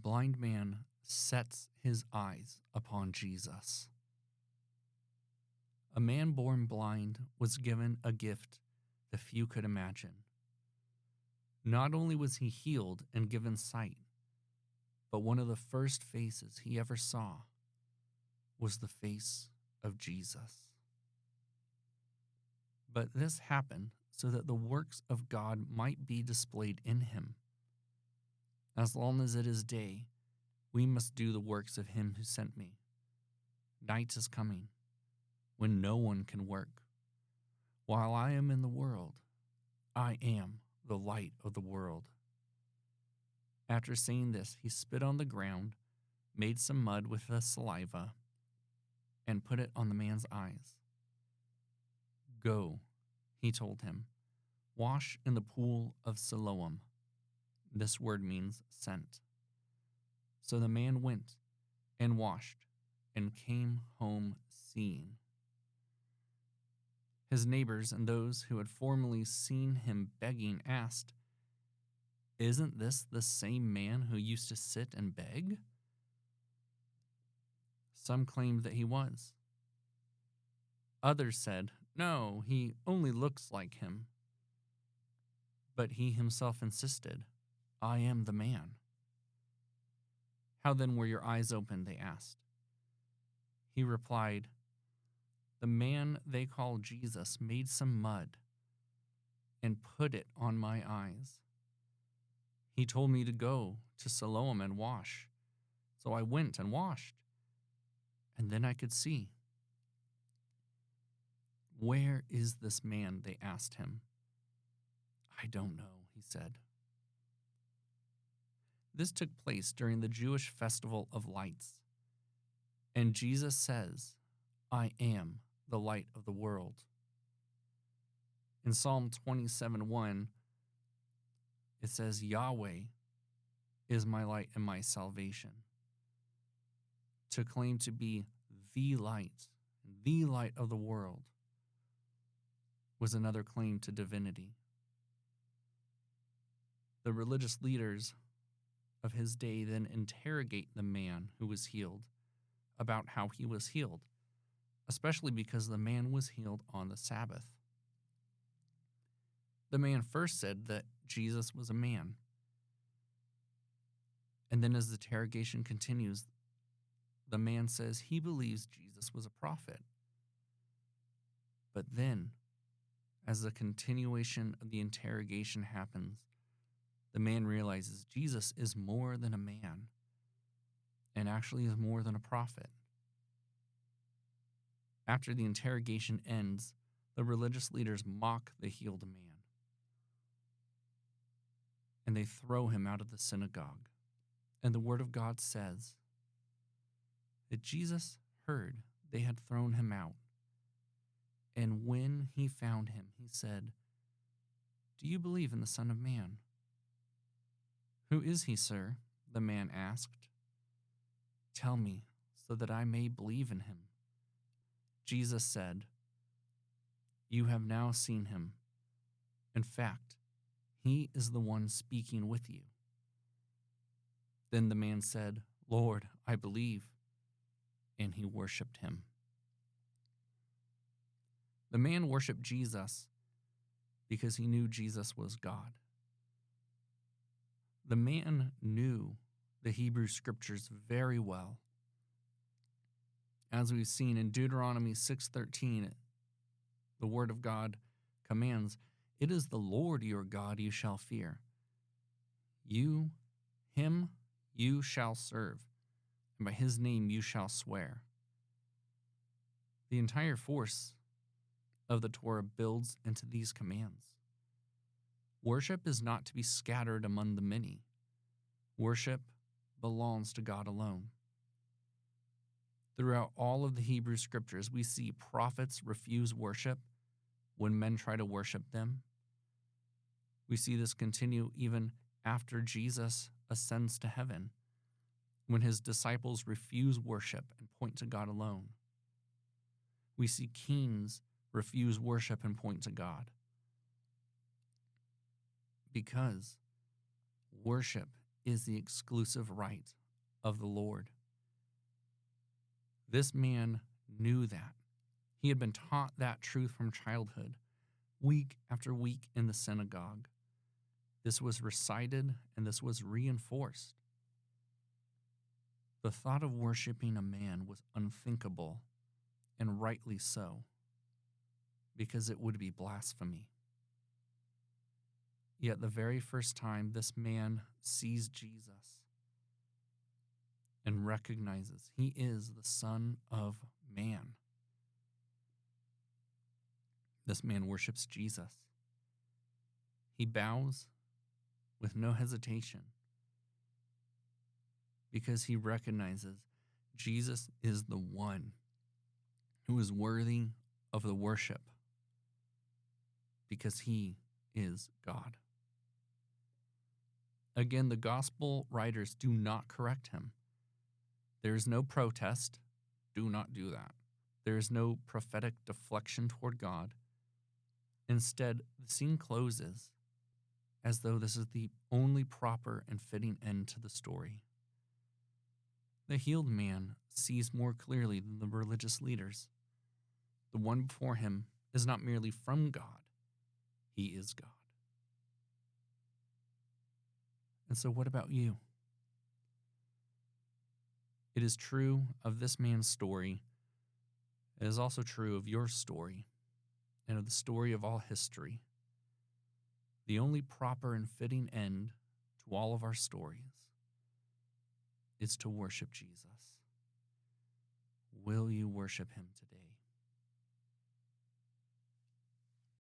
blind man sets his eyes upon Jesus. A man born blind was given a gift that few could imagine. Not only was he healed and given sight, but one of the first faces he ever saw was the face of Jesus. But this happened so that the works of God might be displayed in him. As long as it is day, we must do the works of him who sent me. Night is coming, when no one can work. While I am in the world, I am the light of the world. After saying this, he spit on the ground, made some mud with the saliva, and put it on the man's eyes. Go, he told him, wash in the pool of Siloam. This word means sent. So the man went and washed and came home seeing. His neighbors and those who had formerly seen him begging asked, "Isn't this the same man who used to sit and beg?" Some claimed that he was. Others said, "No, he only looks like him." But he himself insisted, "I am the man." "How then were your eyes opened?" they asked. He replied, "The man they call Jesus made some mud and put it on my eyes. He told me to go to Siloam and wash. So I went and washed, and then I could see." "Where is this man?" they asked him. "I don't know," he said. This took place during the Jewish festival of lights. And Jesus says, "I am the light of the world." In Psalm 27:1, it says, "Yahweh is my light and my salvation." To claim to be the light of the world, was another claim to divinity. The religious leaders of his day then interrogate the man who was healed about how he was healed, especially because the man was healed on the Sabbath. The man first said that Jesus was a man. And then as the interrogation continues, the man says he believes Jesus was a prophet. But then, as the continuation of the interrogation happens, the man realizes Jesus is more than a man and actually is more than a prophet. After the interrogation ends, the religious leaders mock the healed man, and they throw him out of the synagogue. And the word of God says that Jesus heard they had thrown him out. And when he found him, he said, "Do you believe in the Son of Man?" "Who is he, sir?" the man asked. "Tell me, so that I may believe in him." Jesus said, "You have now seen him. In fact, he is the one speaking with you." Then the man said, "Lord, I believe," and he worshipped him. The man worshipped Jesus because he knew Jesus was God. The man knew the Hebrew scriptures very well. As we've seen in Deuteronomy 6:13, the word of God commands, "It is the Lord your God you shall fear. Him you shall serve, and by his name you shall swear." The entire force of the Torah builds into these commands. Worship is not to be scattered among the many. Worship belongs to God alone. Throughout all of the Hebrew scriptures, we see prophets refuse worship when men try to worship them. We see this continue even after Jesus ascends to heaven, when his disciples refuse worship and point to God alone. We see kings refuse worship and point to God. Because worship is the exclusive right of the Lord. This man knew that. He had been taught that truth from childhood, week after week in the synagogue. This was recited and this was reinforced. The thought of worshiping a man was unthinkable, and rightly so, because it would be blasphemy. Yet the very first time this man sees Jesus and recognizes he is the Son of Man, this man worships Jesus. He bows with no hesitation because he recognizes Jesus is the one who is worthy of the worship because he is God. Again, the gospel writers do not correct him. There is no protest. Do not do that. There is no prophetic deflection toward God. Instead, the scene closes as though this is the only proper and fitting end to the story. The healed man sees more clearly than the religious leaders. The one before him is not merely from God, he is God. And so what about you? It is true of this man's story. It is also true of your story and of the story of all history. The only proper and fitting end to all of our stories is to worship Jesus. Will you worship him today?